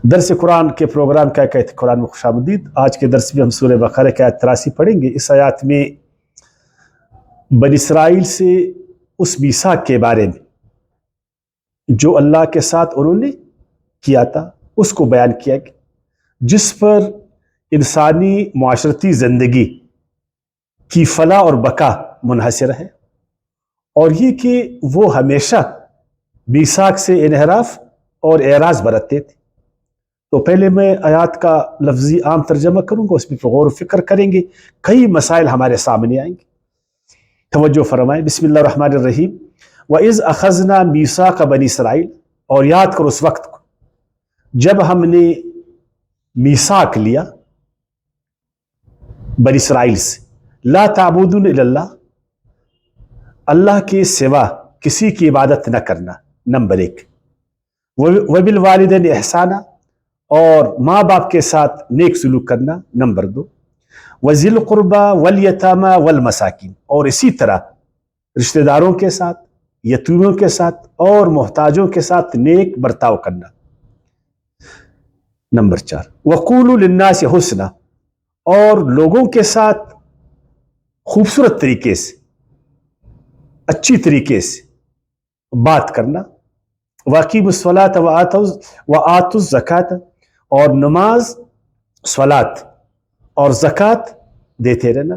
درس قرآن کے پروگرام کیا کہتے قرآن میں خوش آمدید۔ آج کے درس میں ہم سورہ بقرہ کی آیت 83 پڑھیں گے۔ اس آیات میں بنی اسرائیل سے اس میثاق کے بارے میں جو اللہ کے ساتھ انہوں نے کیا تھا اس کو بیان کیا گیا، جس پر انسانی معاشرتی زندگی کی فلاح اور بقا منحصر ہے، اور یہ کہ وہ ہمیشہ میثاق سے انحراف اور اعراض برتتے تھے۔ تو پہلے میں آیات کا لفظی عام ترجمہ کروں گا، اس میں غور و فکر کریں گے، کئی مسائل ہمارے سامنے آئیں گے۔ توجہ فرمائیں، بسم اللہ الرحمن الرحیم۔ وَإِذْ أَخَذْنَا مِيثَاقَ بَنِي اسرائیل، اور یاد کرو اس وقت کو جب ہم نے میثاق لیا بنی اسرائیل سے، لا تعبدون الا اللہ، اللہ کے سوا کسی کی عبادت نہ کرنا، نمبر 1۔ وَبِالْوَالِدَيْنِ إِحْسَانًا، اور ماں باپ کے ساتھ نیک سلوک کرنا، نمبر 2۔ وَذِي الْقُرْبَى وَالْيَتَامَى وَالْمَسَاكِينِ، اور اسی طرح رشتہ داروں کے ساتھ، یتیموں کے ساتھ اور محتاجوں کے ساتھ نیک برتاؤ کرنا، نمبر 4۔ وَقُولُوا لِلنَّاسِ حُسْنًا، اور لوگوں کے ساتھ خوبصورت طریقے سے، اچھی طریقے سے بات کرنا۔ وَأَقِیمُوا الصَّلَاةَ وَآتُوا الزَّکَاةَ، اور نماز، صلاۃ اور زکوٰۃ دیتے رہنا،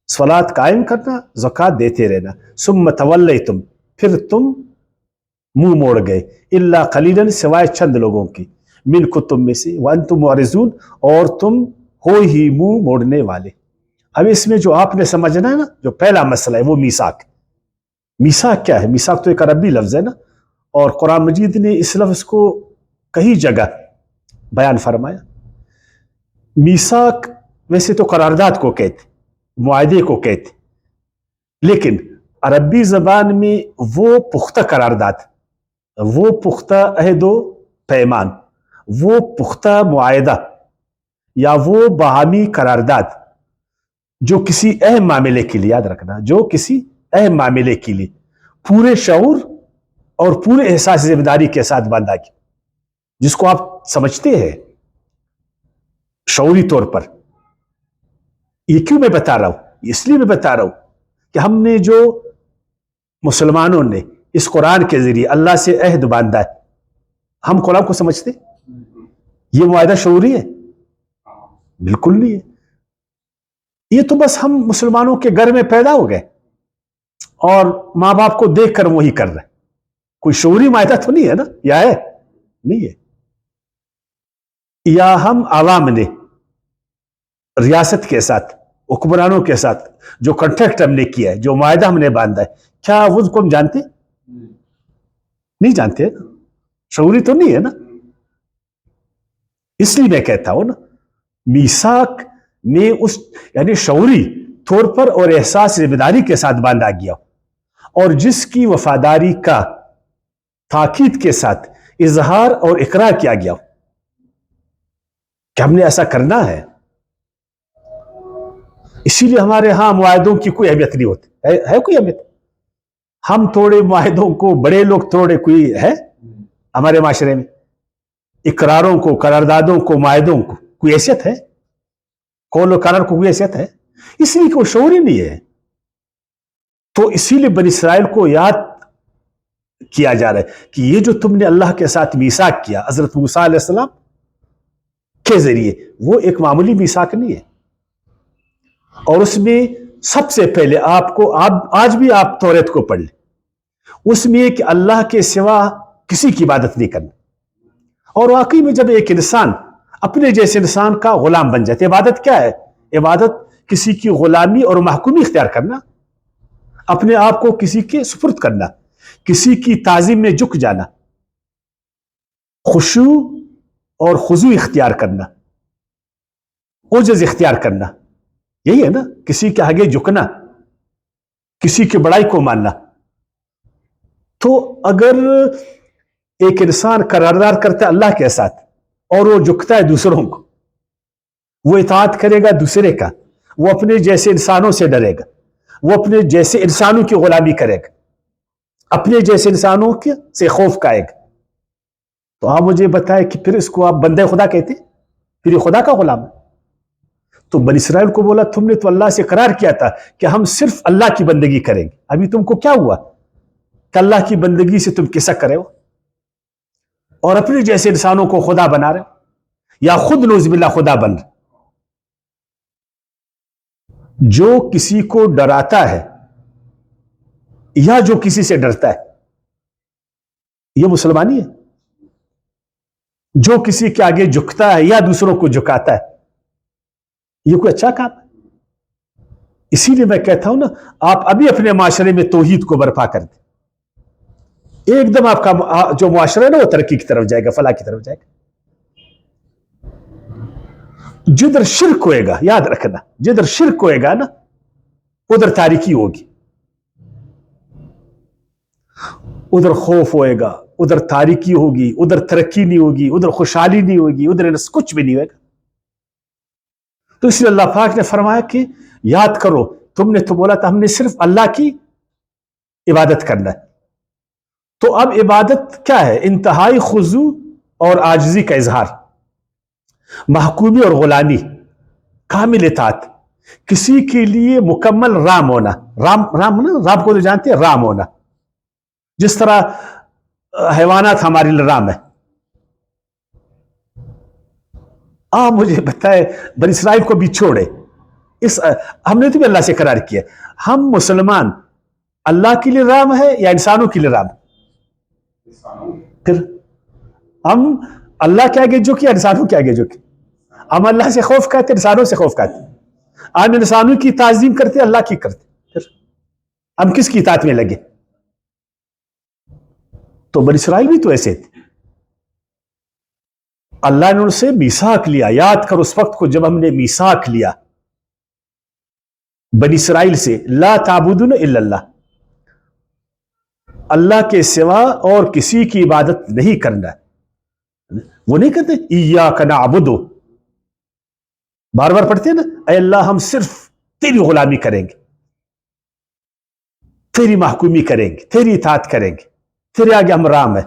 صلاۃ قائم کرنا، زکوٰۃ دیتے رہنا۔ ثم تولیتم، پھر تم منہ موڑ گئے، الا قلیلا، سوائے چند لوگوں کی، منکم، تم میں سے، وانتم معرضون، اور تم ہو ہی منہ موڑنے والے۔ اب اس میں جو آپ نے سمجھنا ہے نا، جو پہلا مسئلہ ہے وہ میثاق۔ میثاق کیا ہے؟ میثاق تو ایک عربی لفظ ہے نا، اور قرآن مجید نے اس لفظ کو کئی جگہ بیان فرمایا۔ میثاق ویسے تو قرارداد کو کہتے، معاہدے کو کہتے، لیکن عربی زبان میں وہ پختہ قرارداد، وہ پختہ عہد و پیمان، وہ پختہ معاہدہ یا وہ باہمی قرارداد جو کسی اہم معاملے کے لیے، یاد رکھنا، جو کسی اہم معاملے کے لیے پورے شعور اور پورے احساس ذمہ داری کے ساتھ باندھا گیا، جس کو آپ سمجھتے ہیں شعوری طور پر۔ یہ کیوں میں بتا رہا ہوں؟ اس لیے میں بتا رہا ہوں کہ ہم نے جو مسلمانوں نے اس قرآن کے ذریعے اللہ سے عہد باندھا ہے، ہم قرآن کو سمجھتے؟ یہ معاہدہ شعوری ہے؟ بالکل نہیں ہے۔ یہ تو بس ہم مسلمانوں کے گھر میں پیدا ہو گئے اور ماں باپ کو دیکھ کر وہی کر رہے، کوئی شعوری معاہدہ تو نہیں ہے نا، یا ہے؟ نہیں ہے۔ یا ہم عوام نے ریاست کے ساتھ، حکمرانوں کے ساتھ جو کنٹریکٹ ہم نے کیا ہے، جو معاہدہ ہم نے باندھا ہے، کیا وہ کو ہم جانتے؟ نہیں جانتے، شعوری تو نہیں ہے نا۔ اس لیے میں کہتا ہوں نا، میثاق میں اس یعنی شعوری طور پر اور احساس ذمہ داری کے ساتھ باندھا گیا، اور جس کی وفاداری کا تاکید کے ساتھ اظہار اور اقرار کیا گیا کہ ہم نے ایسا کرنا ہے۔ اسی لیے ہمارے ہاں معاہدوں کی کوئی اہمیت نہیں ہوتی ہے کوئی اہمیت؟ ہم توڑے معاہدوں کو، بڑے لوگ توڑے، کوئی ہے ہمارے معاشرے میں؟ اقراروں کو، قراردادوں کو، معاہدوں کو کوئی حیثیت ہے؟ قول و قرار کو کوئی حیثیت ہے؟ اس لیے کہ وہ شعوری نہیں ہے۔ تو اسی لیے بنی اسرائیل کو یاد کیا جا رہا ہے کہ یہ جو تم نے اللہ کے ساتھ میثاق کیا حضرت موسیٰ علیہ السلام کے ذریعے، وہ ایک معمولی میثاق نہیں ہے، اور اس میں سب سے پہلے آپ کو، آج بھی آپ توریت کو پڑھ لیں، اس میں کہ اللہ کے سوا کسی کی عبادت نہیں کرنا۔ اور واقعی میں جب ایک انسان اپنے جیسے انسان کا غلام بن جاتے، عبادت کیا ہے؟ عبادت کسی کی غلامی اور محکومی اختیار کرنا، اپنے آپ کو کسی کے سپرد کرنا، کسی کی تعظیم میں جھک جانا، خشوع اور خضوع اختیار کرنا، عجز اختیار کرنا، یہی ہے نا، کسی کے آگے جھکنا، کسی کی بڑائی کو ماننا۔ تو اگر ایک انسان قرارداد کرتا ہے اللہ کے ساتھ اور وہ جھکتا ہے دوسروں کو، وہ اطاعت کرے گا دوسرے کا، وہ اپنے جیسے انسانوں سے ڈرے گا، وہ اپنے جیسے انسانوں کی غلامی کرے گا، اپنے جیسے انسانوں سے خوف کھائے گا، تو آپ مجھے بتائیں کہ پھر اس کو آپ بندے خدا کہتے، پھر یہ خدا کا غلام ہے؟ تو بنی اسرائیل کو بولا تم نے تو اللہ سے قرار کیا تھا کہ ہم صرف اللہ کی بندگی کریں گے، ابھی تم کو کیا ہوا کہ اللہ کی بندگی سے تم کیسا کرے ہو اور اپنے جیسے انسانوں کو خدا بنا رہے یا خود نعوذ باللہ خدا بن رہے۔ جو کسی کو ڈراتا ہے یا جو کسی سے ڈرتا ہے یہ مسلمانی ہے؟ جو کسی کے آگے جھکتا ہے یا دوسروں کو جھکاتا ہے یہ کوئی اچھا کام ہے؟ اسی لیے میں کہتا ہوں نا، آپ ابھی اپنے معاشرے میں توحید کو برپا کر دیں، ایک دم آپ کا جو معاشرہ ہے نا وہ ترقی کی طرف جائے گا، فلاح کی طرف جائے گا۔ جدھر شرک ہوئے گا، یاد رکھنا، جدھر شرک ہوئے گا نا ادھر تاریکی ہوگی، ادھر خوف ہوئے گا، ادھر تاریکی ہوگی، ادھر ترقی نہیں ہوگی، ادھر خوشحالی نہیں ہوگی، ادھر کچھ بھی نہیں ہوگا۔ تو اس لیے اللہ پاک نے فرمایا کہ یاد کرو، تم نے تو بولا تھا ہم نے صرف اللہ کی عبادت کرنا ہے، تو اب عبادت کیا ہے؟ انتہائی خضوع اور عاجزی کا اظہار، محکومی اور غلامی، کامل اطاعت، کسی کے لیے مکمل رام ہونا، رام کو تو جانتے ہیں، رام ہونا، جس طرح حیوانات ہمارے لیے رام ہے۔ آپ مجھے بتائے بنی اسرائیل کو بھی چھوڑے، ہم نے تو بھی اللہ سے قرار کیا، ہم مسلمان اللہ کے لیے رام ہے یا انسانوں کے لیے رام؟ پھر ہم اللہ کے آگے جھکے یا انسانوں کے آگے جھکے؟ ہم اللہ سے خوف کرتے، انسانوں سے خوف کرتے، ہم انسانوں کی تعظیم کرتے، اللہ کی کرتے، پھر ہم کس کی اطاعت میں لگے؟ تو بنی اسرائیل بھی تو ایسے تھے، اللہ نے ان سے میثاق لیا۔ یاد کر اس وقت کو جب ہم نے میثاق لیا بنی اسرائیل سے، لا تعبدون الا اللہ، اللہ کے سوا اور کسی کی عبادت نہیں کرنا۔ وہ نہیں کہتے ایاک نعبد، بار بار پڑھتے ہیں نا، اے اللہ ہم صرف تیری غلامی کریں گے، تیری محکومی کریں گے، تیری اطاعت کریں گے، تیرے آگے ہم رام ہیں،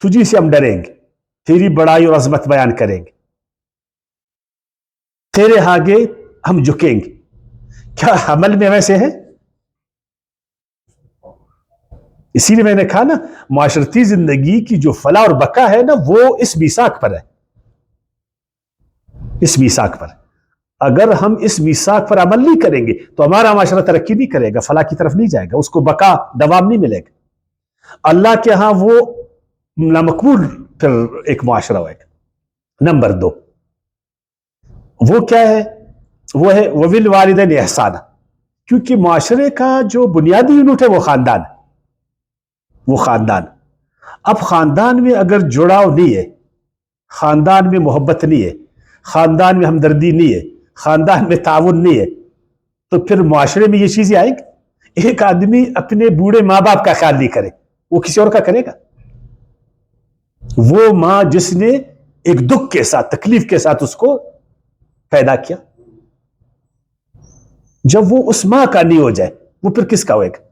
تجھی سے ہم ڈریں گے، تیری بڑائی اور عظمت بیان کریں گے، تیرے آگے ہم جھکیں گے۔ کیا عمل میں ویسے ہے؟ اسی لیے میں نے کہا نا، معاشرتی زندگی کی جو فلاح اور بقا ہے نا وہ اس میثاق پر ہے، اس میثاق پر۔ اگر ہم اس میثاق پر عمل نہیں کریں گے تو ہمارا معاشرہ ترقی نہیں کرے گا، فلاح کی طرف نہیں جائے گا، اس کو بقا دوام نہیں ملے گا، اللہ کے ہاں وہ نامقبول پھر ایک معاشرہ ہوئے گا۔ نمبر 2 وہ کیا ہے؟ وہ ہے وبالوالدین احسانا، کیونکہ معاشرے کا جو بنیادی یونٹ ہے وہ خاندان ہے، وہ خاندان۔ اب خاندان میں اگر جڑاؤ نہیں ہے، خاندان میں محبت نہیں ہے، خاندان میں ہمدردی نہیں ہے، خاندان میں تعاون نہیں ہے، تو پھر معاشرے میں یہ چیزیں آئیں گی۔ ایک آدمی اپنے بوڑھے ماں باپ کا خیال نہیں کرے، وہ کسی اور کا کرے گا؟ وہ ماں جس نے ایک دکھ کے ساتھ، تکلیف کے ساتھ اس کو پیدا کیا، جب وہ اس ماں کا نہیں ہو جائے وہ پھر کس کا ہوئے گا؟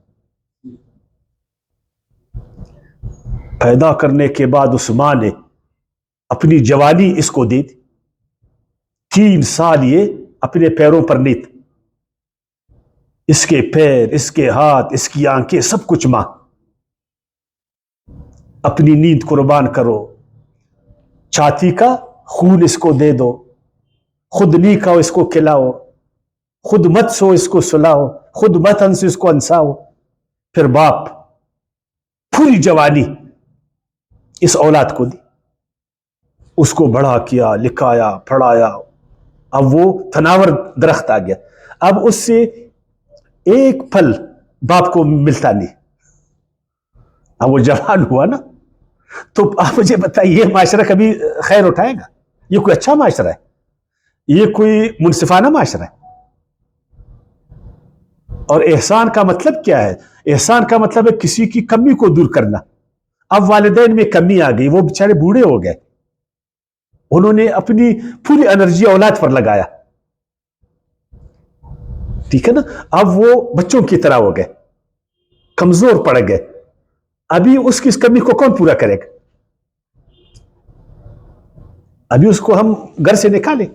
پیدا کرنے کے بعد اس ماں نے اپنی جوانی اس کو دی تھی، 3 سال یہ اپنے پیروں پر نہیں تھا، اس کے پیر، اس کے ہاتھ، اس کی آنکھیں، سب کچھ ماں۔ اپنی نیند قربان کرو، چھاتی کا خون اس کو دے دو، خود نہیں کھاؤ اس کو کھلاؤ، خود مت سو اس کو سلاؤ، خود مت ہنس اس کو ہنساؤ۔ پھر باپ پوری جوانی اس اولاد کو دی، اس کو بڑا کیا، لکھایا، پڑھایا، اب وہ تناور درخت آ گیا، اب اس سے ایک پھل باپ کو ملتا نہیں، اب وہ جوان ہوا نا۔ تو آپ مجھے بتائیے یہ معاشرہ کبھی خیر اٹھائے گا؟ یہ کوئی اچھا معاشرہ ہے؟ یہ کوئی منصفانہ معاشرہ ہے؟ اور احسان کا مطلب کیا ہے؟ احسان کا مطلب ہے کسی کی کمی کو دور کرنا۔ اب والدین میں کمی آ گئی، وہ بیچارے بوڑھے ہو گئے، انہوں نے اپنی پوری انرجی اولاد پر لگایا، ٹھیک ہے نا، اب وہ بچوں کی طرح ہو گئے، کمزور پڑ گئے، ابھی اس کی اس کمی کو کون پورا کرے گا؟ अभी उसको हम घर से निकालें,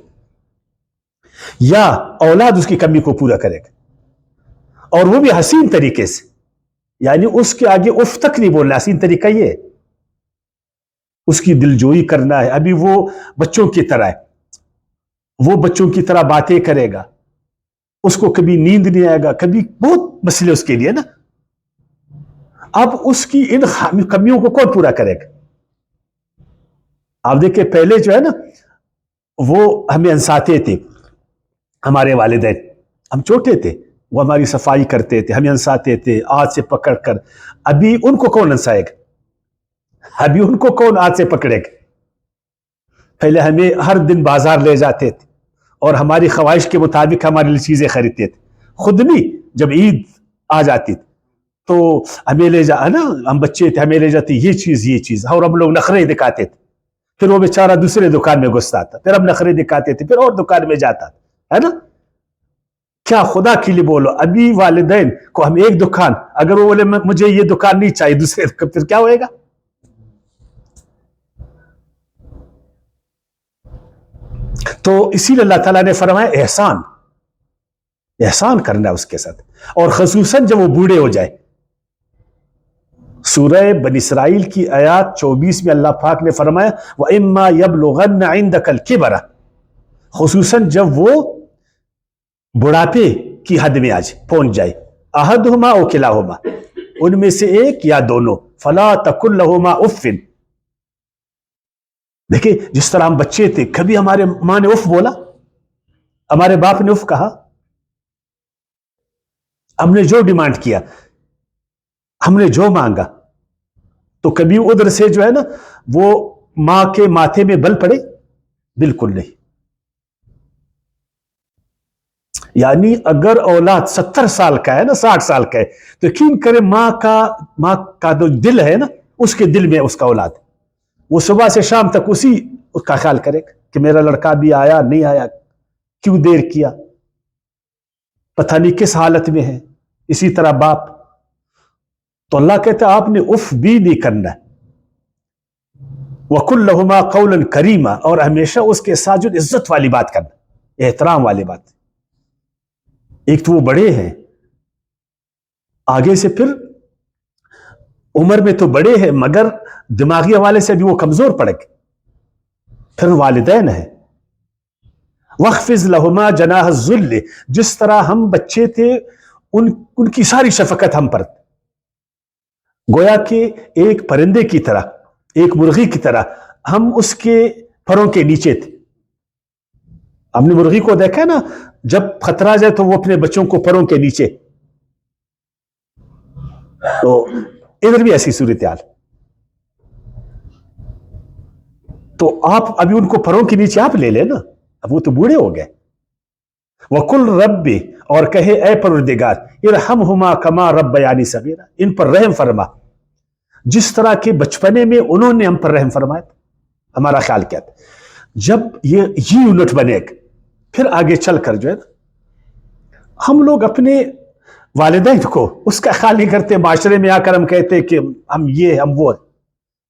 या औलाद उसकी कमी को पूरा करेगा, और वो भी हसीन तरीके से, यानी उसके आगे उफ तक नहीं बोलना। हसीन तरीका ये है, उसकी दिलजोई करना है। अभी वो बच्चों की तरह है, वो बच्चों की तरह बातें करेगा, उसको कभी नींद नहीं आएगा, कभी बहुत मसले उसके लिए ना। अब उसकी इन कमियों को कौन पूरा करेगा? आप देखिए, पहले जो है ना, वो हमें अंसाते थे, हमारे वालिदैन, हम छोटे थे, वो हमारी सफाई करते थे, हमें अंसाते थे हाथ से पकड़ कर। अभी उनको कौन अंसाएगा? अभी उनको कौन हाथ से पकड़ेगा? पहले हमें हर दिन बाजार ले जाते थे और हमारी ख्वाहिश के मुताबिक हमारे लिए चीजें खरीदते थे। खुद नहीं, जब ईद आ जाती तो हमें ले जा, है ना, हम बच्चे थे, हमें ले जाती ये चीज, और हम लोग नखरे दिखाते थे। फिर वो बेचारा दूसरे दुकान में घुसता था, फिर हम नखरे दिखाते थे, फिर और दुकान में जाता था, है ना। क्या खुदा के लिए बोलो, अभी वालिदैन को हम एक दुकान, अगर वो बोले मुझे ये दुकान नहीं चाहिए दूसरे, फिर क्या होएगा? तो इसीलिए अल्लाह ताला ने फरमाया एहसान, एहसान करना है उसके साथ, और खसूसन जब वो बूढ़े हो जाए। सूरह बनी इसराइल की आयत 24 में अल्लाह पाक ने फरमाया व इम्मा यबलुगन्न इंदकल किबरा, खसूसन जब वो बुढ़ापे की हद में आज पहुंच जाए, अहदहुमा ओ किलाहुमा, उनमें से एक या दोनों, फला तकुल लहुमा उफ्फिन। देखिए, जिस तरह हम बच्चे थे, कभी हमारे मां ने उफ बोला, हमारे बाप ने उफ कहा? हमने जो डिमांड किया, हमने जो मांगा, तो कभी उधर से जो है ना वो मां के माथे में बल पड़े? बिल्कुल नहीं। यानी अगर औलाद 70 साल का है ना, 60 साल का है, तो यकीन करे मां का जो दिल है ना, उसके दिल में उसका औलाद, वो सुबह से शाम तक उसी उसका ख्याल करेगा कि मेरा लड़का भी आया नहीं आया, क्यों देर किया, पता नहीं किस हालत में है। इसी तरह बाप, तो अल्लाह कहता है आपने उफ भी नहीं करना, वकुल लहुमा कौलन करीमा, और हमेशा उसके साथ जो इज्जत वाली बात करना, एहतराम वाली बात। एक तो वो बड़े हैं, आगे से फिर उम्र में तो बड़े हैं, मगर दिमागी हवाले से भी वो कमजोर पड़ गए। फिर वालिदैन है, वख्फिज लहुमा जनाह ज़ुल्ल, जिस तरह हम बच्चे थे उनकी सारी शफकत हम पर, गोया कि एक परिंदे की तरह, एक मुर्गी की तरह हम उसके फरों के नीचे थे। हमने मुर्गी को देखा ना, जब खतरा जाए तो वो अपने बच्चों को फरों के नीचे, तो इधर भी ऐसी सूरत हाल। तो आप अभी उनको फरों के नीचे आप ले लेना, अब वो तो बूढ़े हो गए। वकुल रब्बी, और कहे ए परवरदिगार, इरहमहुमा कमा रब्बयानी सगीरा, इन पर रहम फरमा जिस तरह के बचपने में उन्होंने हम पर रहम फरमाया। हमारा ख्याल क्या था, जब ये यूनिट बनेगा, फिर आगे चलकर जो है हम लोग अपने वालिदैन को उसका ख्याल नहीं करते। माशरे में आकर हम कहते कि हम ये हम वो।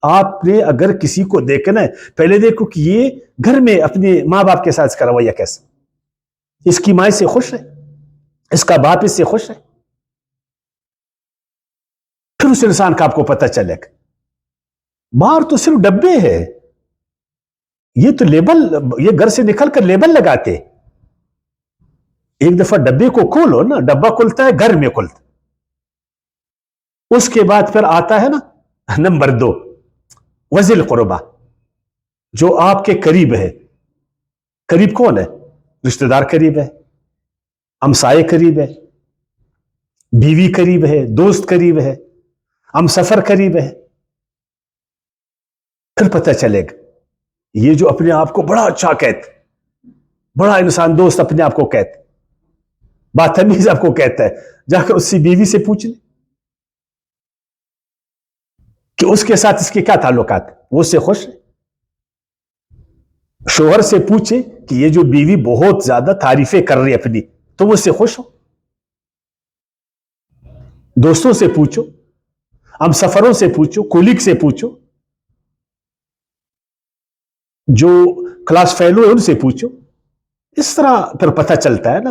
आपने अगर किसी को देखना है, पहले देखो कि ये घर में अपने माँ बाप के साथ इसका रवैया कैसा, इसकी माँ से खुश है, इसका बाप इससे खुश है, फिर उस इंसान का आपको पता चलेगा। बाहर तो सिर्फ डब्बे है, ये तो लेबल, ये घर से निकल कर लेबल लगाते। एक दफा डब्बे को खोलो ना, डब्बा खुलता है, घर में खुलता। उसके बाद फिर आता है ना नंबर 2, वज़िल क़ुरबा, जो आपके करीब है। करीब कौन है? रिश्तेदार करीब है, हमसाए करीब है, बीवी करीब है, दोस्त करीब है, हम सफर करीब है। फिर पता चलेगा ये जो अपने आप को बड़ा अच्छा कहते, बड़ा इंसान दोस्त अपने आप को कहते, बातमीज आपको कहता है, जाकर उससे बीवी से पूछ ले कि उसके साथ इसके क्या ताल्लुकात, वो उससे खुश है। शोहर से पूछे कि ये जो बीवी बहुत ज्यादा तारीफें कर रही है अपनी, तो वो उससे खुश हो। दोस्तों से पूछो, हम सफरों से पूछो, कुलीग से पूछो, جو کلاس فیلو ہے ان سے پوچھو. اس طرح پھر پتہ چلتا ہے نا.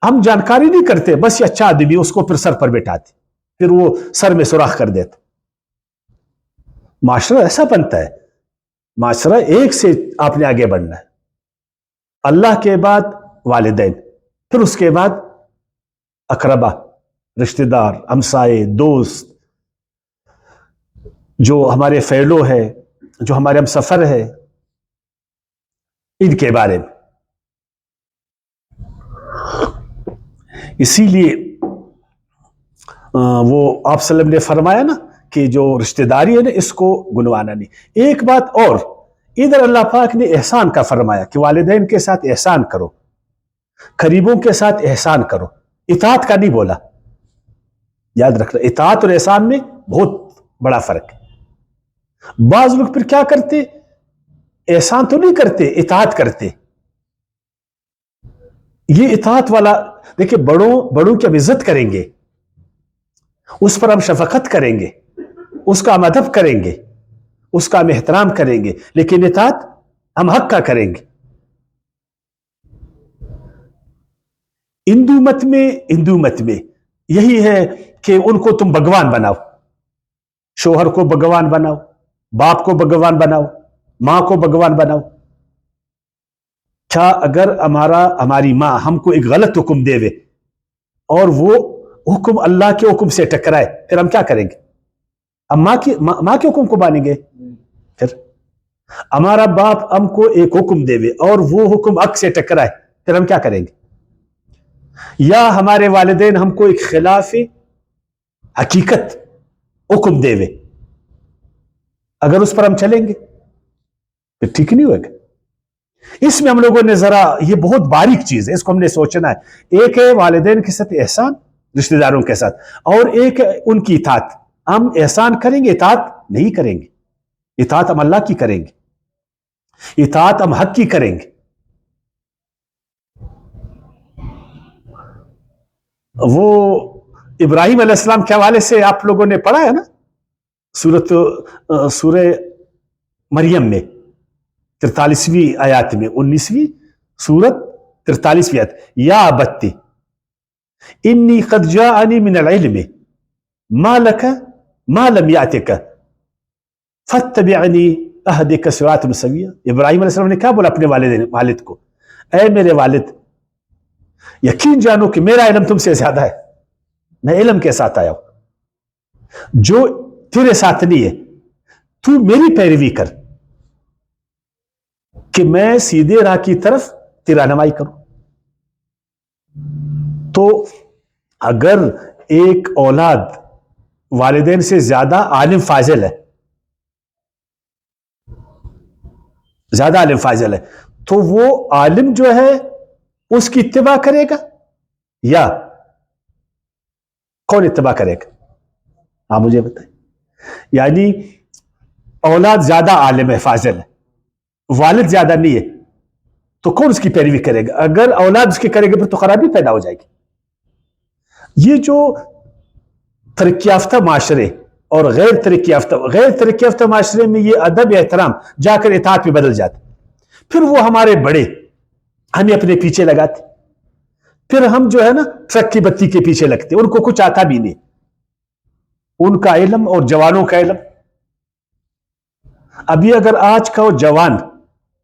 ہم جانکاری نہیں کرتے، بس یہ اچھا آدمی اس کو پھر سر پر بٹھاتے، پھر وہ سر میں سوراخ کر دیتے. معاشرہ ایسا بنتا ہے. معاشرہ ایک سے آپ نے آگے بڑھنا ہے. اللہ کے بعد والدین، پھر اس کے بعد اقربا، رشتہ دار، ہمسائے، دوست، جو ہمارے فیلو ہے، جو ہمارے ہم سفر ہے، ان کے بارے میں. اسی لیے وہ آپ صلی اللہ علیہ وسلم نے فرمایا نا کہ جو رشتہ داری ہے نا اس کو گنوانا نہیں. ایک بات اور، ادھر اللہ پاک نے احسان کا فرمایا کہ والدین کے ساتھ احسان کرو، قریبوں کے ساتھ احسان کرو. اطاعت کا نہیں بولا. یاد رکھنا، اطاعت اور احسان میں بہت بڑا فرق ہے. بعض لوگ پھر کیا کرتے، احسان تو نہیں کرتے، اطاعت کرتے. یہ اطاعت والا دیکھیں، بڑوں کی ہم عزت کریں گے، اس پر ہم شفقت کریں گے، اس کا ہم ادب کریں گے، اس کا ہم احترام کریں گے، لیکن اطاعت ہم حق کا کریں گے. ہندو مت میں یہی ہے کہ ان کو تم بھگوان بناؤ. شوہر کو بھگوان بناؤ، باپ کو بھگوان بناؤ، ماں کو بھگوان بناؤ. کیا اگر ہماری ماں ہم کو ایک غلط حکم دے وے اور وہ حکم اللہ کے حکم سے ٹکرائے، پھر ہم کیا کریں گے؟ ہم ماں کے حکم کو مانیں گے. پھر ہمارا باپ ہم کو ایک حکم دے وے اور وہ حکم حق سے ٹکرائے، پھر ہم کیا کریں گے؟ یا ہمارے والدین ہم کو ایک خلاف حقیقت حکم دے وے، اگر اس پر ہم چلیں گے پھر ٹھیک نہیں ہوگا. اس میں ہم لوگوں نے ذرا، یہ بہت باریک چیز ہے، اس کو ہم نے سوچنا ہے. ایک ہے والدین کے ساتھ احسان، رشتہ داروں کے ساتھ، اور ایک ہے ان کی اطاعت. ہم احسان کریں گے، اطاعت نہیں کریں گے. اطاعت ہم اللہ کی کریں گے، اطاعت ہم حق کی کریں گے. وہ ابراہیم علیہ السلام کے حوالے سے آپ لوگوں نے پڑھا ہے نا، سورہ مریم میں 43ویں آیات میں، 19ویں سورت 43ویں آیت. یا ابتی انی قد جاءنی من العلم ما لک ما لم یاتک فاتبعنی اہدک صراطا سویا. ابراہیم علیہ السلام نے کیا بولا اپنے والد کو؟ اے میرے والد، یقین جانو کہ میرا علم تم سے زیادہ ہے، میں علم کے ساتھ آیا ہوں، جو تیرے ساتھ نہیں ہے. تو میری پیروی کر کہ میں سیدھے راہ کی طرف تیری رہنمائی کروں. تو اگر ایک اولاد والدین سے زیادہ عالم فاضل ہے، زیادہ عالم فاضل ہے، تو وہ عالم جو ہے اس کی اتباع کرے گا یا کون اتباع کرے گا؟ آپ مجھے بتائیں. یعنی اولاد زیادہ عالم ہے، فاضل ہے، والد زیادہ نہیں ہے، تو کون اس کی پیروی کرے گا؟ اگر اولاد اس کی کرے گا پھر تو خرابی پیدا ہو جائے گی. یہ جو ترقی یافتہ معاشرے اور غیر ترقی یافتہ معاشرے میں یہ ادب احترام جا کر اطاعت میں بدل جاتے. پھر وہ ہمارے بڑے ہمیں اپنے پیچھے لگاتے، پھر ہم جو ہے نا ٹرک کی بتی کے پیچھے لگتے. ان کو کچھ آتا بھی نہیں، ان کا علم اور جوانوں کا علم. ابھی اگر آج کا وہ جوان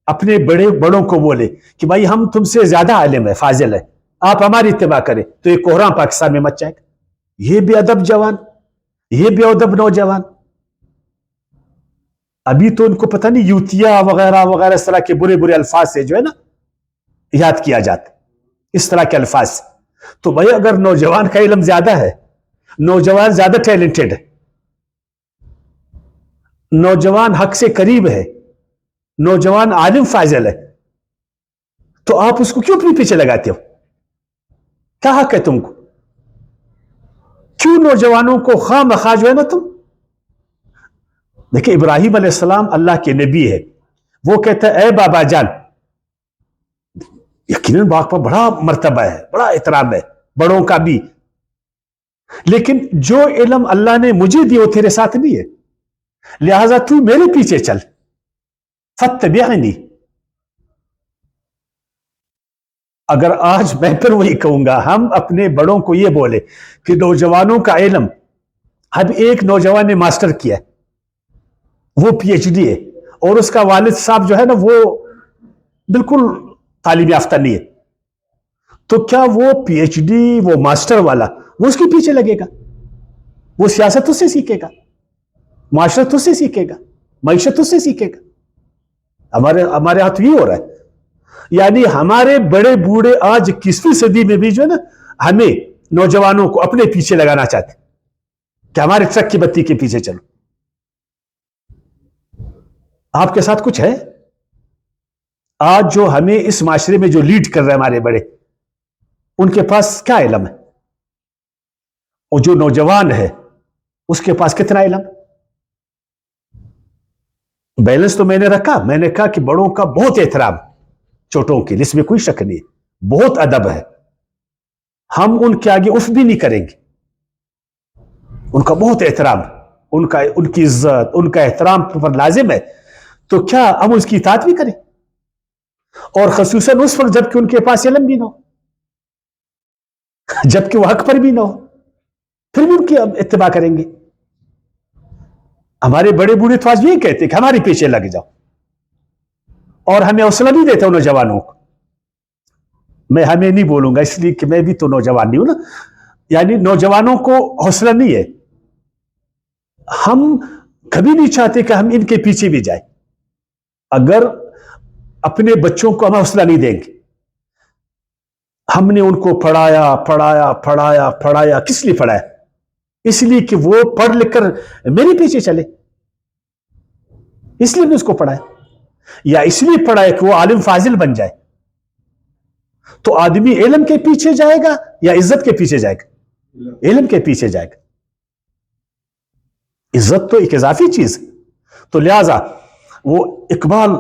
اپنے بڑوں کو بولے کہ بھائی ہم تم سے زیادہ عالم ہے، فاضل ہے، آپ ہماری اتباع کریں، تو ایک کوہرام پاکستان میں مچ جائے گا. یہ بے ادب جوان، یہ بے ادب نوجوان. ابھی تو ان کو پتہ نہیں یوتیا وغیرہ وغیرہ اس طرح کے برے برے الفاظ سے جو ہے نا یاد کیا جاتا، اس طرح کے الفاظ سے. تو بھائی اگر نوجوان کا علم زیادہ ہے، نوجوان زیادہ ٹیلنٹڈ ہے، نوجوان حق سے قریب ہے، نوجوان عالم فاضل ہے، تو آپ اس کو کیوں اپنے پیچھے لگاتے ہو؟ کیا حق ہے تم کو؟ کیوں نوجوانوں کو خواہ مخواہ جو ہے نا تم؟ دیکھیں ابراہیم علیہ السلام اللہ کے نبی ہے، وہ کہتا ہے اے بابا جان. یقیناً باپ کا بڑا مرتبہ ہے، بڑا احترام ہے بڑوں کا بھی، لیکن جو علم اللہ نے مجھے دی وہ تیرے ساتھ نہیں ہے، لہذا تو میرے پیچھے چل. फत्तबिअनी। अगर आज मैं फिर वही कहूंगा, हम अपने बड़ों को ये बोले कि नौजवानों का इल्म, अब एक नौजवान ने मास्टर किया, वो पीएचडी है, और उसका वालिद साहब जो है ना वो बिल्कुल तालीम याफ्ता नहीं है, तो क्या वो पीएचडी, वो मास्टर वाला, वो उसके पीछे लगेगा? वो सियासत उससे सीखेगा, माशरत उससे सीखेगा, मईशत उससे सीखेगा। हमारे हाथ ये हो रहा है। यानी हमारे बड़े बूढ़े आज 21वीं सदी में भी जो है ना, हमें नौजवानों को अपने पीछे लगाना चाहते कि हमारे ट्रक की बत्ती के पीछे चलो। आपके साथ कुछ है? आज जो हमें इस माशरे में जो लीड कर रहे हैं हमारे बड़े, उनके पास क्या इल्म है? और जो नौजवान है उसके पास कितना इल्म? बैलेंस तो मैंने रखा, मैंने कहा कि बड़ों का बहुत एहतराम, छोटों के लिए इसमें कोई शक नहीं, बहुत अदब है, हम उनके आगे उफ भी नहीं करेंगे। उनका बहुत एहतराम, उनकी इज्जत, उनका एहतराम पर लाजिम है, तो क्या हम उसकी इताअत भी करें? और खसूसन उस वक्त जबकि उनके पास इल्म भी ना हो, जबकि वो हक पर भी ना हो, फिर भी उनकी इत्तिबा करेंगे। हमारे बड़े बूढ़े तो आज यही कहते कि हमारे पीछे लग जाओ, और हमें हौसला नहीं देते नौजवानों को। मैं हमें नहीं बोलूंगा इसलिए कि मैं भी तो नौजवान नहीं हूं ना, यानी नौजवानों को हौसला नहीं है। हम कभी नहीं चाहते कि हम इनके पीछे भी जाए। अगर अपने बच्चों को हम हौसला नहीं देंगे, हमने उनको पढ़ाया पढ़ाया पढ़ाया पढ़ाया, किस लिए पढ़ाया? इसलिए कि वो पढ़ लिख कर मेरे पीछे चले, इसलिए हमने उसको पढ़ाया, या इसलिए पढ़ाया कि वो आलिम फाजिल बन जाए। तो आदमी इल्म के पीछे जाएगा या इज्जत के पीछे जाएगा? इल्म के पीछे जाएगा। इज्जत तो एक इजाफी चीज है। तो लिहाजा वो इकबाल,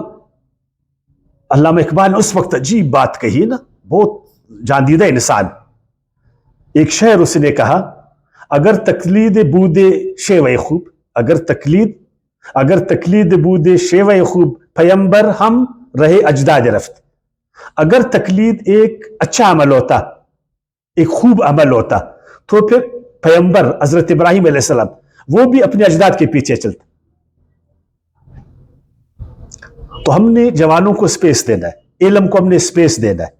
अल्लामा इकबाल ने उस वक्त अजीब बात कही ना, बहुत जादीदा इंसान। एक शेर उसने कहा, अगर तकलीद बूदे शेव खूब, अगर तकलीद बूदे शेव खूब, पैगंबर हम रहे अजदाद रफ्त। अगर तकलीद एक अच्छा अमल होता, एक खूब अमल होता, तो फिर पैगंबर हजरत इब्राहिम अलैहिस्सलाम वो भी अपने अजदाद के पीछे चलते। तो हमने जवानों को स्पेस देना है, इल्म को हमने स्पेस देना है।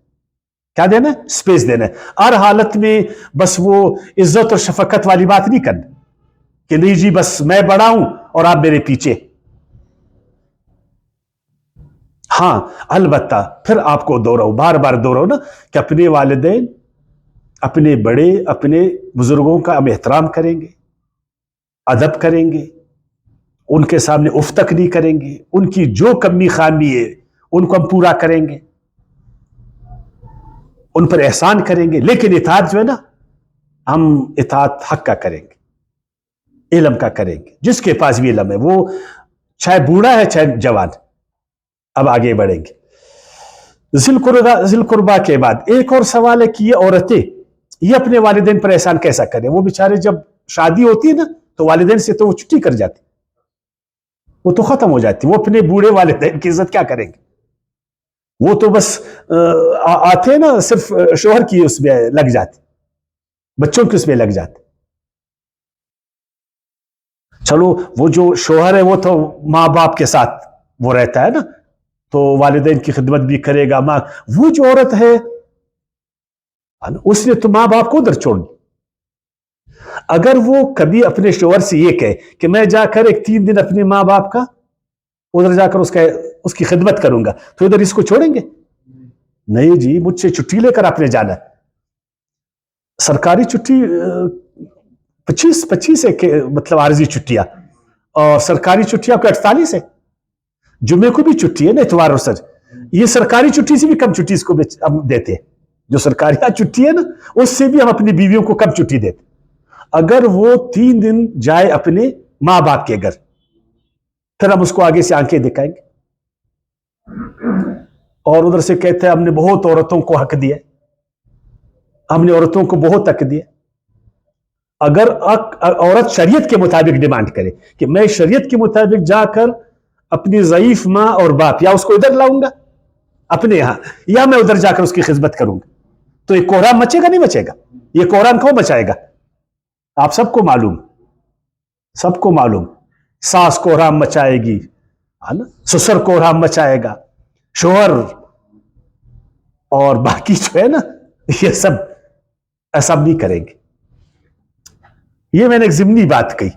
क्या देना है? स्पेस देना है। हर हालत में बस वो इज्जत और शफकत वाली बात नहीं करना कि नहीं जी बस मैं बड़ा हूं और आप मेरे पीछे। हां, अलबत्ता फिर आपको दोहराऊं, बार बार दोहराऊं ना, कि अपने वालिदैन, अपने बड़े, अपने बुजुर्गों का हम एहतराम करेंगे, अदब करेंगे, उनके सामने उफ तक नहीं करेंगे, उनकी जो कमी खामी है उनको हम पूरा करेंगे, उन पर एहसान करेंगे, लेकिन इताअत जो है ना, हम इताअत हक का करेंगे, इल्म का करेंगे। जिसके पास भी इल्म है, वो चाहे बूढ़ा है चाहे जवान। अब आगे बढ़ेंगे। ज़िल कुर्बा के बाद एक और सवाल है कि ये औरतें ये अपने वालिदैन पर एहसान कैसा करें? वो बेचारे जब शादी होती है ना तो वालिदैन से तो वो छुट्टी कर जाती, वो तो खत्म हो जाती, वो अपने बूढ़े वालिदैन की इज्जत क्या करेंगे? वो तो बस आते ना सिर्फ शोहर की उसमें लग जाते, बच्चों की उसमें लग जाते। चलो वो जो शोहर है वो तो माँ बाप के साथ वो रहता है ना, तो वालिदैन की खिदमत भी करेगा। माँ, वो जो औरत है उसने तो माँ बाप को उधर छोड़ दी। अगर वो कभी अपने शोहर से ये कहे कि मैं जाकर एक 3 दिन अपने माँ बाप का उधर जाकर उसकी खिदमत करूंगा, तो इधर इसको छोड़ेंगे? नहीं जी, मुझसे छुट्टी लेकर आपने जाना। सरकारी छुट्टी 25 है, मतलब आरजी छुट्टियां, और सरकारी छुट्टियां आपको 48 है। जुम्मे को भी छुट्टी है ना, इतवार और सर, ये सरकारी छुट्टी से भी कम छुट्टी इसको हम देते हैं। जो सरकारी छुट्टी है ना, उससे भी हम अपनी बीवियों को कम छुट्टी देते। अगर वो 3 दिन जाए अपने माँ बाप के घर, फिर हम उसको आगे से आंखें दिखाएंगे और उधर से कहते हैं हमने बहुत औरतों को हक दिया, हमने औरतों को बहुत हक दिया। अगर औरत शरीयत के मुताबिक डिमांड करे कि मैं शरीयत के मुताबिक जाकर अपनी ضعیف माँ और बाप, या उसको इधर लाऊंगा अपने यहाँ, या मैं उधर जाकर उसकी खिदमत करूंगा, तो ये कोहराम मचेगा नहीं मचेगा? ये कोहराम कौन मचाएगा? आप सबको मालूम, सबको मालूम, सास कोहराम मचाएगी, है ना, ससुर कोहराम मचाएगा, शोहर और बाकी जो है ना, ये सब ऐसा नहीं करेंगे। ये मैंने एक ज़िमनी बात कही,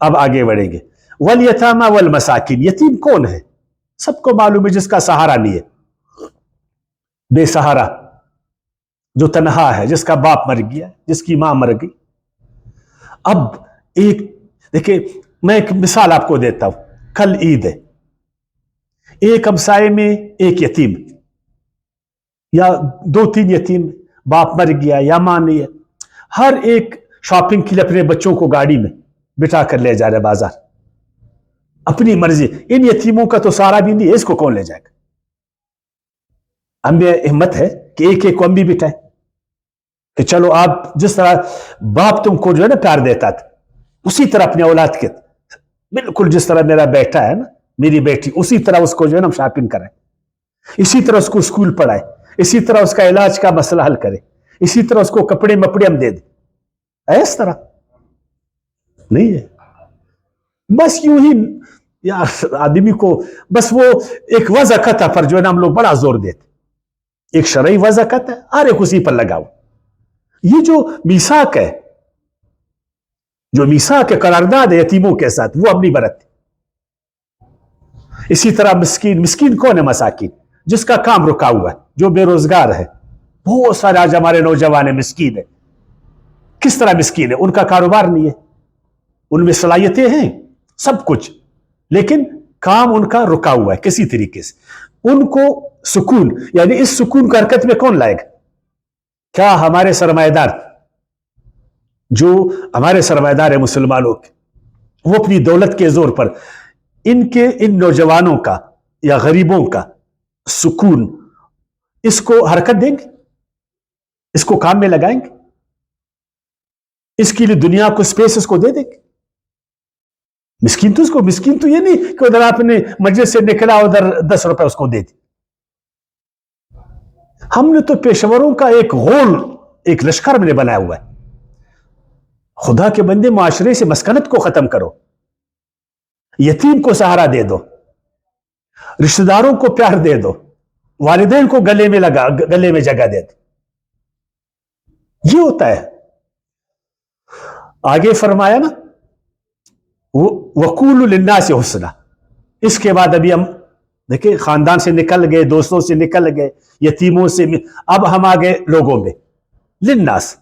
अब आगे बढ़ेंगे। वल यतामा वल मसाकिन, यतीम कौन है? सबको मालूम है, जिसका सहारा नहीं है, बेसहारा, जो तन्हा है, जिसका बाप मर गया, जिसकी मां मर गई। अब एक देखिए, मैं एक मिसाल आपको देता हूं, कल ईद है, एक हमसाए में एक यतीम या 2-3 यतीम, बाप मर गया या मां नहीं है, हर एक शॉपिंग के लिए अपने बच्चों को गाड़ी में बिठा कर ले जा रहे बाजार, अपनी मर्जी। इन यतीमों का तो सारा भी नहीं है, इसको कौन ले जाएगा? हमें हिम्मत है कि एक एक को हम भी बिठाएं कि चलो आप, जिस तरह बाप तुमको जो है ना प्यार देता था, उसी तरह अपने औलाद के, बिल्कुल जिस तरह मेरा बेटा है ना, मेरी बेटी, उसी तरह उसको जो है ना हम शॉपिंग करें, इसी तरह उसको स्कूल पढ़ाए, इसी तरह उसका इलाज का मसला हल करे, इसी तरह उसको कपड़े मपड़े हम दे दें। इस तरह नहीं है, बस यूं ही यार आदमी को बस वो एक वज़क़त पर जो है ना हम लोग बड़ा जोर देते, एक शरई वज़क़त है, हर एक उसी पर लगाओ। ये जो मीसाक है, जो मीसाक करारदाद है यतीमों के साथ, वो हम नहीं बरतते। इसी तरह मिस्कीन, मिस्कीन कौन है? मसाकिन, जिसका काम रुका हुआ है, जो बेरोजगार है। बहुत सारे आज हमारे नौजवान है मिस्कीन है। किस तरह मिस्कीन है? उनका कारोबार नहीं है, उनमें सलाहियतें हैं सब कुछ, लेकिन काम उनका रुका हुआ है किसी तरीके से। उनको सुकून, यानी इस सुकून को हरकत में कौन लाएगा? क्या हमारे सरमाएदार, जो हमारे सरमाएदार है मुसलमानों के, वो अपनी दौलत के जोर पर इनके, इन नौजवानों का या गरीबों का सुकून, इसको हरकत देंगे? इसको काम में लगाएंगे? इसके लिए दुनिया को स्पेस इसको दे देंगे? मिस्कीन तो उसको, मिस्कीन तो ये नहीं कि उधर आपने मस्जिद से निकला उधर 10 रुपए उसको दे दी। हमने तो पेशेवरों का एक गोल, एक लश्कर मैंने बनाया हुआ है। खुदा के बंदे, माशरे से मस्कनत को खत्म करो, यतीम को सहारा दे दो, रिश्तेदारों को प्यार दे दो, वालिदैन को गले में लगा, गले में जगह दे दो। ये होता है। आगे फरमाया ना, वकूलु लिन्नास हुस्ना। इसके बाद अभी हम देखिए, खानदान से निकल गए, दोस्तों से निकल गए, यतीमों से, अब हम आ गए लोगों में। लिन्नास,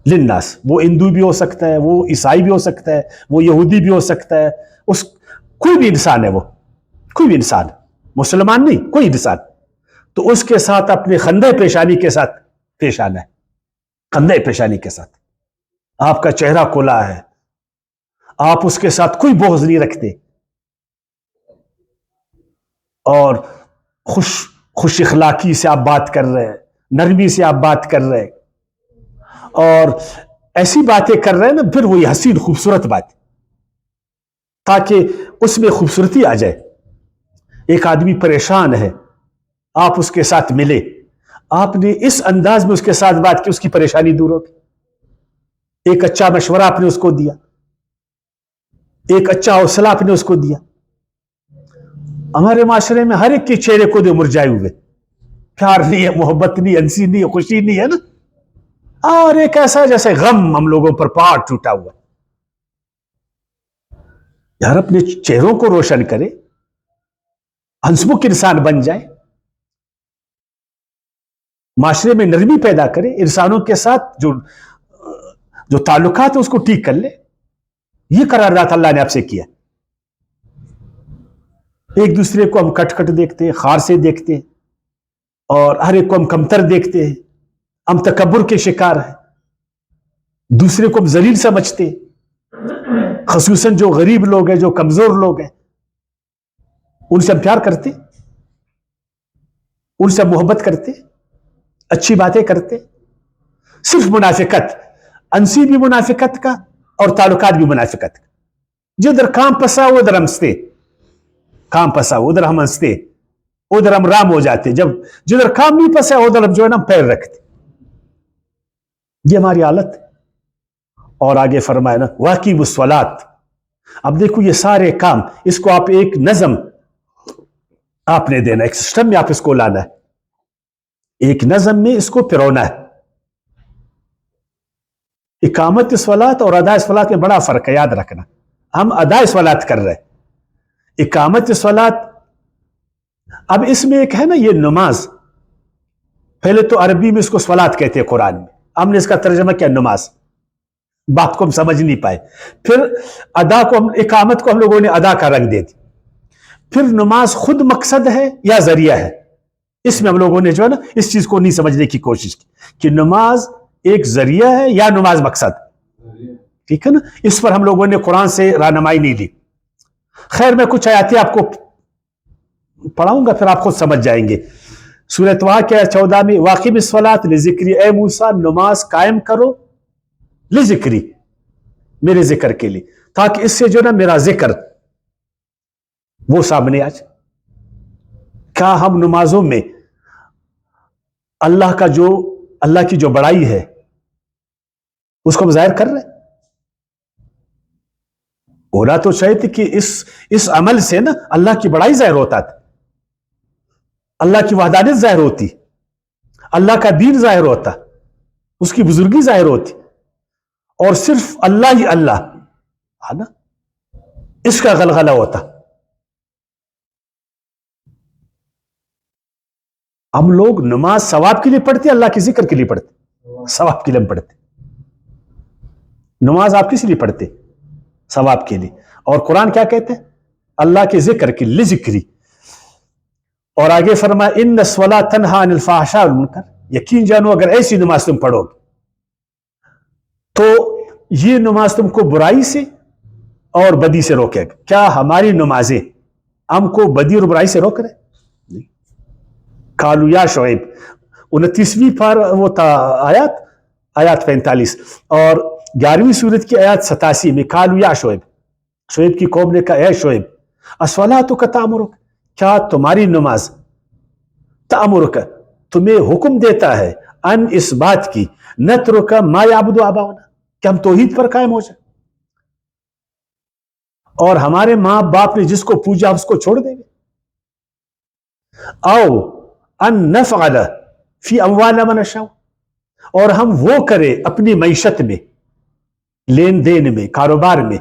लिन्नास, वो हिंदू भी हो सकता है, वो ईसाई भी हो सकता है, वो यहूदी भी हो सकता है, उस कोई भी इंसान है, वो कोई भी इंसान, मुसलमान नहीं, कोई इंसान, तो उसके साथ अपने खंदे पेशानी के साथ पेश आना है। खंदे पेशानी के साथ आपका चेहरा खुला है, आप उसके साथ कोई बोझ नहीं रखते, और खुश इखलाकी से आप बात कर रहे हैं, नरमी से आप बात कर रहे हैं, और ऐसी बातें कर रहे हैं ना, फिर वही हसीन खूबसूरत बात, ताकि उसमें खूबसूरती आ जाए। एक आदमी परेशान है, आप उसके साथ मिले, आपने इस अंदाज में उसके साथ बात की, उसकी परेशानी दूर होगी। एक अच्छा मशवरा आपने उसको दिया, एक अच्छा हौसला आपने उसको दिया। हमारे माशरे में हर एक के चेहरे को दे मुरझाए हुए, प्यार नहीं है, मोहब्बत नहीं, हंसी नहीं है, खुशी नहीं है ना, और एक ऐसा जैसे गम हम लोगों पर पहाड़ टूटा हुआ। यार अपने चेहरों को रोशन करे, हंसमुख इंसान बन जाए, माशरे में नरमी पैदा करे, इंसानों के साथ जो ताल्लुकात है उसको ठीक कर ले। ये करारदाद अल्लाह ने आपसे किया। एक दूसरे को हम कट देखते हैं, खार से देखते हैं, और हर एक को हम कमतर देखते हैं, हम तकब्बुर के शिकार हैं, दूसरे को हम जलील समझते हैं। खसूसन जो गरीब लोग हैं, जो कमजोर लोग हैं, उनसे हम प्यार करते, उनसे हम मोहब्बत करते, अच्छी बातें करते। सिर्फ मुनाफिकत, अंसी भी मुनाफिकत का और ताल्लुकात भी मुनाफिकत का। जिधर काम फंसा उधर हमसे, काम फंसा उधर हम हंसते, उधर हम राम हो जाते, जब जिधर काम नहीं फंसा उधर हम जो है ना पैर रखते। ये हमारी हालत है। और आगे फरमाया ना वाक़िमुस्सलात। अब देखो ये सारे काम, इसको आप एक नज़म आपने देना, एक सिस्टम में आप इसको लाना है, एक नज़म में इसको पिरोना है। इकामत सलात और अदा सलात में बड़ा फर्क है, याद रखना। हम अदा सलात कर रहे हैं, इकामत सलात, अब इसमें एक है ना ये नमाज, पहले तो अरबी में इसको सलात कहते हैं कुरान में, हमने इसका तर्जमा किया नमाज, बात को हम समझ नहीं पाए। फिर अदा को हम, इकामत को हम लोगों ने अदा का रंग दे दी। फिर नमाज खुद मकसद है या जरिया है, इसमें हम लोगों ने जो है ना इस चीज को नहीं समझने की कोशिश की कि नमाज एक जरिया है या नमाज मकसद। ठीक है ना, इस पर हम लोगों ने कुरान से रहनुमाई नहीं ली। खैर मैं कुछ आयतें आपको पढ़ाऊंगा, फिर आप खुद समझ जाएंगे। सूरह तहा के 14 में वाक़िमुस्सलात लिज़िक्री, ए मूसा नमाज कायम करो लिज़िक्री, मेरे जिक्र के लिए, ताकि इससे जो ना मेरा जिक्र वो सामने आ जाए। क्या हम नमाजों में अल्लाह की जो बड़ाई है उसको हम जाहिर कर रहे हैं? होना तो चाहिए कि इस अमल से ना अल्लाह की बड़ाई जाहिर होता था, अल्लाह की वहदानियत जाहिर होती, अल्लाह का दीन जाहिर होता, उसकी बुजुर्गी जाहिर होती, और सिर्फ अल्लाह ही अल्लाह है ना, इसका गलगला होता। हम लोग नमाज सवाब के लिए पढ़ते, अल्लाह के जिक्र के लिए पढ़ते, सवाब के लिए हम पढ़ते। नमाज आप किस लिए पढ़ते? सवाब के लिए। और कुरान क्या कहते हैं? अल्लाह के जिक्र के लिए, जिक्री। और आगे फरमाया इन्न सलात तन्हा अनिल फ़ाहशा वल मुनकर, यकीन जानो अगर ऐसी नमाज तुम पढ़ोगे तो ये नमाज तुमको बुराई से और बदी से रोकेगा। क्या हमारी नमाजें हमको बदी और बुराई से रोक रहे? नहीं। कालू या शोएब 29वीं पार वो था आयत 45 और 11वीं सूरत की आयत 87 में कालू या शोएब, शोएब की कौम ने कहा ए शोएब अस्सलातु का तामुरुक, क्या तुम्हारी नमाज तामुरुक तुम्हें हुक्म देता है अन इस बात की नत्रुका मा याबुदु आबाउना, कि हम तौहीद पर कायम हो जाए और हमारे माँ बाप ने जिसको पूजा उसको छोड़ देंगे। आओ अन नफ़अल फी अम्वालिना मा नशाउ, और हम वो करें अपनी मईशत में, लेन देन में, कारोबार में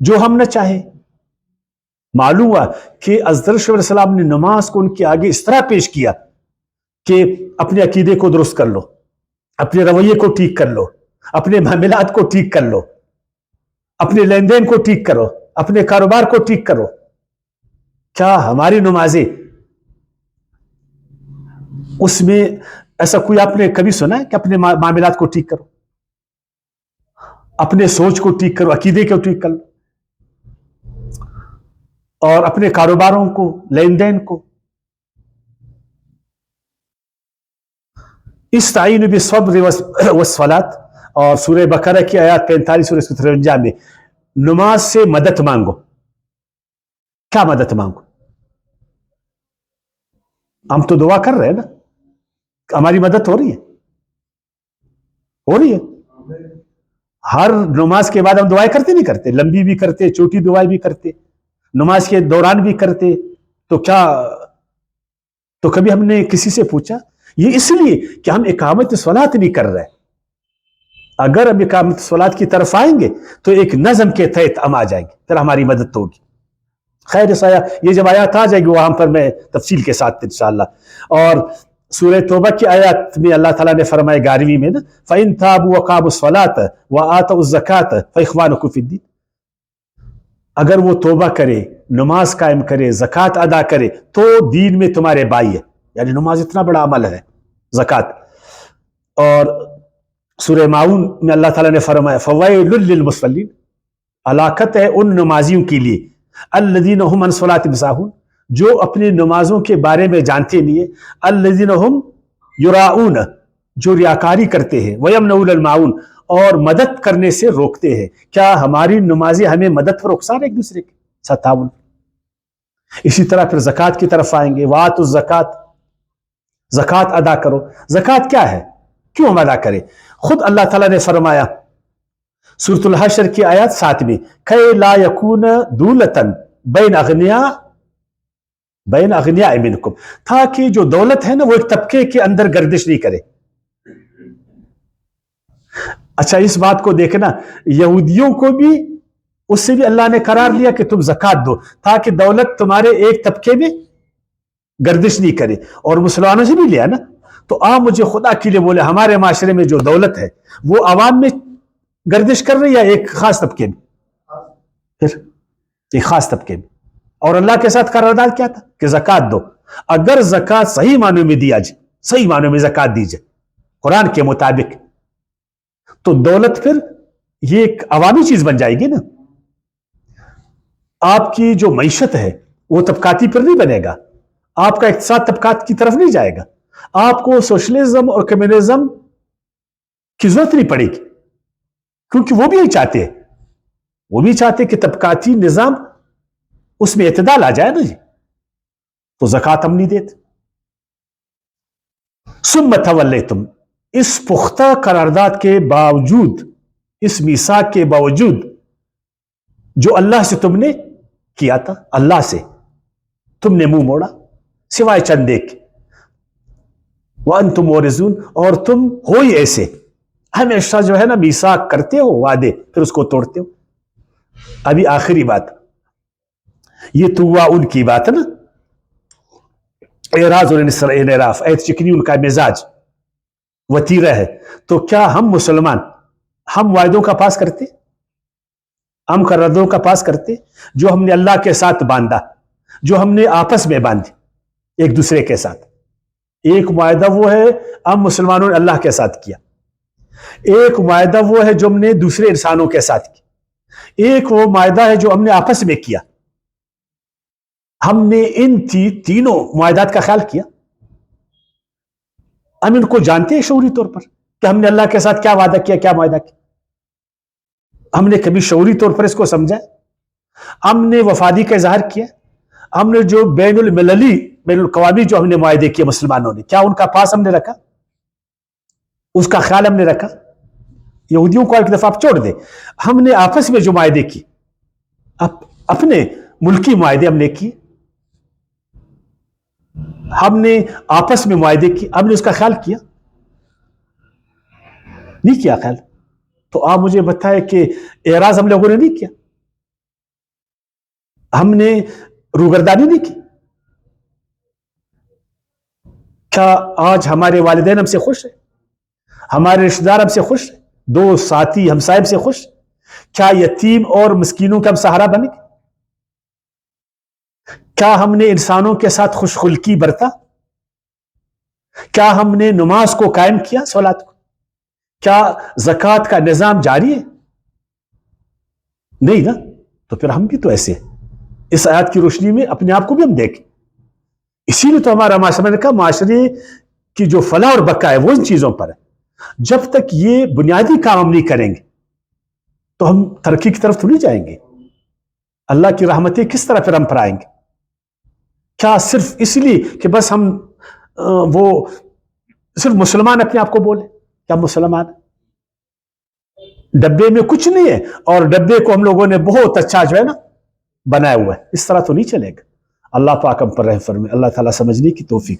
जो हम न चाहे। मालूम हुआ कि हज़रत सलाम ने नमाज को उनके आगे इस तरह पेश किया कि अपने अकीदे को दुरुस्त कर लो, अपने रवैये को ठीक कर लो, अपने मामलात को ठीक कर लो, अपने लेन देन को ठीक करो, अपने कारोबार को ठीक करो। क्या हमारी नमाजें उसमें ऐसा कोई आपने कभी सुना है कि अपने मामलात को ठीक करो, अपने सोच को ठीक करो, अकीदे को ठीक कर लो, और अपने कारोबारों को, लेन देन को। इस्ताईनु बिस्सब्र वस्सलात, और सूरह बकरा की आयत 45 और 153 में नमाज से मदद मांगो। क्या मदद मांगो? हम तो दुआ कर रहे हैं ना, हमारी मदद हो रही है, हो रही है। हर नमाज के बाद हम दुआएं करते नहीं करते? लंबी भी करते, छोटी दुआएं भी करते, नमाज के दौरान भी करते। तो क्या, तो कभी हमने किसी से पूछा? ये इसलिए कि हम इकामत सलात नहीं कर रहे। अगर हम इकामत सलात की तरफ आएंगे तो एक नज़म के तहत हम आ जाएंगे, फिर हमारी मदद होगी। खैर ये जब आयत आ जाएगी वहां पर मैं तफसील के साथ इंशाअल्लाह। और सूरह तौबा की आयत में अल्लाह ताला ने फरमाया 11वीं में ना, फ़इन ताबू व क़ामुस्सलात व आतउज़ ज़कात फ़इख़वानुकुम फ़िद्दीन, अगर वो तौबा करे, नमाज कायम करे, ज़कात अदा करे तो दीन में तुम्हारे भाई है। यानी नमाज इतना बड़ा अमल है, ज़कात। और सूरह माऊन में अल्लाह ताला ने फरमाया फ़वैलुल लिल मुसल्लीन, हलाकत है उन नमाजियों के लिए, अल्लज़ीना हुम अन सलातिहिम साहून, जो अपनी नमाजों के बारे में जानते नहीं है, अल्लज़ीना हुम युराऊन, जो रियाकारी करते हैं, वयमनऊनल माऊन, और मदद करने से रोकते हैं। क्या हमारी नमाजें हमें मदद पर उकसा रहे एक दूसरे के साथ ताउन? اسی طرح پھر زکوٰۃ کی طرف آئیں گے. وآتوا الزکات، زکوٰۃ ادا کرو. زکوٰۃ کیا ہے؟ کیوں ہم ادا کریں؟ خود اللہ تعالیٰ نے فرمایا سورۃ الحشر کی آیات 7 میں کہ لا یکون دولتن بین اغنیاء منکم، تاکہ جو دولت ہے نا وہ ایک طبقے کے اندر گردش نہیں کرے. اچھا اس بات کو دیکھنا، یہودیوں کو بھی اس سے بھی اللہ نے قرار لیا کہ تم زکوٰۃ دو تاکہ دولت تمہارے ایک طبقے میں گردش نہیں کرے، اور مسلمانوں سے بھی لیا نا. تو آپ مجھے خدا کے لیے بولے ہمارے معاشرے میں جو دولت ہے وہ عوام میں گردش کر رہی ہے یا ایک خاص طبقے میں؟ پھر ایک خاص طبقے میں. اور اللہ کے ساتھ قرارداد کیا تھا کہ زکوٰۃ دو. اگر زکوٰۃ صحیح معنوں میں دیا جائے، صحیح معنوں میں زکوٰۃ دی جائے قرآن کے مطابق، تو دولت پھر یہ ایک عوامی چیز بن جائے گی نا. آپ کی جو معیشت ہے وہ طبقاتی پر نہیں بنے گا، آپ کا اقتصاد طبقات کی طرف نہیں جائے گا. آپ کو سوشلزم اور کمیونزم کی ضرورت نہیں پڑے گی، کیونکہ وہ بھی یہی چاہتے ہیں. وہ بھی چاہتے کہ طبقاتی نظام اس میں اعتدال آ جائے نا جی. تو زکوٰۃ ہم نہیں دیتے. ثم تولیتم، اس پختہ قرارداد کے باوجود، اس میثاق کے باوجود جو اللہ سے تم نے کیا تھا، اللہ سے تم نے منہ موڑا سوائے چند ایک. وانتم مورزون، اور تم ہو ہی ایسے ہمیشہ جو ہے نا میثاق کرتے ہو وعدے پھر اس کو توڑتے ہو. ابھی آخری بات، یہ توا ان کی بات ہے نا، اعراض اور انحراف، ایت چکنی ان کا مزاج وتیرہ ہے. تو کیا ہم مسلمان ہم وعدوں کا پاس کرتے، ہم قراردادوں کا پاس کرتے جو ہم نے اللہ کے ساتھ باندھا، جو ہم نے آپس میں باندھے ایک دوسرے کے ساتھ؟ ایک معاہدہ وہ ہے ہم مسلمانوں نے اللہ کے ساتھ کیا، ایک معاہدہ وہ ہے جو ہم نے دوسرے انسانوں کے ساتھ کیا، ایک وہ معاہدہ ہے جو ہم نے آپس میں کیا. ہم نے ان تینوں معاہدات کا خیال کیا؟ ہم ان کو جانتے ہیں شعوری طور پر کہ ہم نے اللہ کے ساتھ کیا وعدہ کیا، کیا معاہدہ کیا؟ ہم نے کبھی شعوری طور پر اس کو سمجھا؟ ہم نے وفادی کا اظہار کیا؟ ہم نے جو بین المللی بین الاقوامی جو ہم نے معاہدے کیے مسلمانوں نے، کیا ان کا پاس ہم نے رکھا؟ اس کا خیال ہم نے رکھا؟ یہودیوں کو ایک دفعہ آپ چھوڑ دیں، ہم نے آپس میں جو معاہدے کی، اپنے ملکی معاہدے ہم نے کی، ہم نے آپس میں معاہدے کی، ہم نے اس کا خیال کیا؟ نہیں کیا خیال. تو آپ مجھے بتائیں کہ اعراض ہم لوگوں نے نہیں کیا، ہم نے روگردانی نہیں کی. کیا آج ہمارے والدین ہم سے خوش ہیں؟ ہمارے رشتہ دار ہم سے خوش ہیں؟ دوست ساتھی ہمسائے ہم سے خوش؟ کیا یتیم اور مسکینوں کا ہم سہارا بنے گے؟ کیا ہم نے انسانوں کے ساتھ خوش خلقی برتا؟ کیا ہم نے نماز کو قائم کیا، صلات کو؟ کیا زکوٰۃ کا نظام جاری ہے؟ نہیں نا. تو پھر ہم بھی تو ایسے ہیں. اس آیات کی روشنی میں اپنے آپ کو بھی ہم دیکھیں. اسی لیے تو ہمارا معاشرے کا معاشرے کی جو فلاح اور بقا ہے وہ ان چیزوں پر ہے. جب تک یہ بنیادی کام ہم نہیں کریں گے تو ہم ترقی کی طرف تو نہیں جائیں گے. اللہ کی رحمتیں کس طرح پھر ہم پر آئیں گے؟ کیا صرف اس لیے کہ بس ہم وہ صرف مسلمان اپنے آپ کو بولے کیا مسلمان؟ ڈبے میں کچھ نہیں ہے اور ڈبے کو ہم لوگوں نے بہت اچھا جو ہے نا بنایا ہوا ہے. اس طرح تو نہیں چلے گا. اللہ پاک ہم پر رحم فرمائے. اللہ تعالیٰ سمجھنے کی توفیق.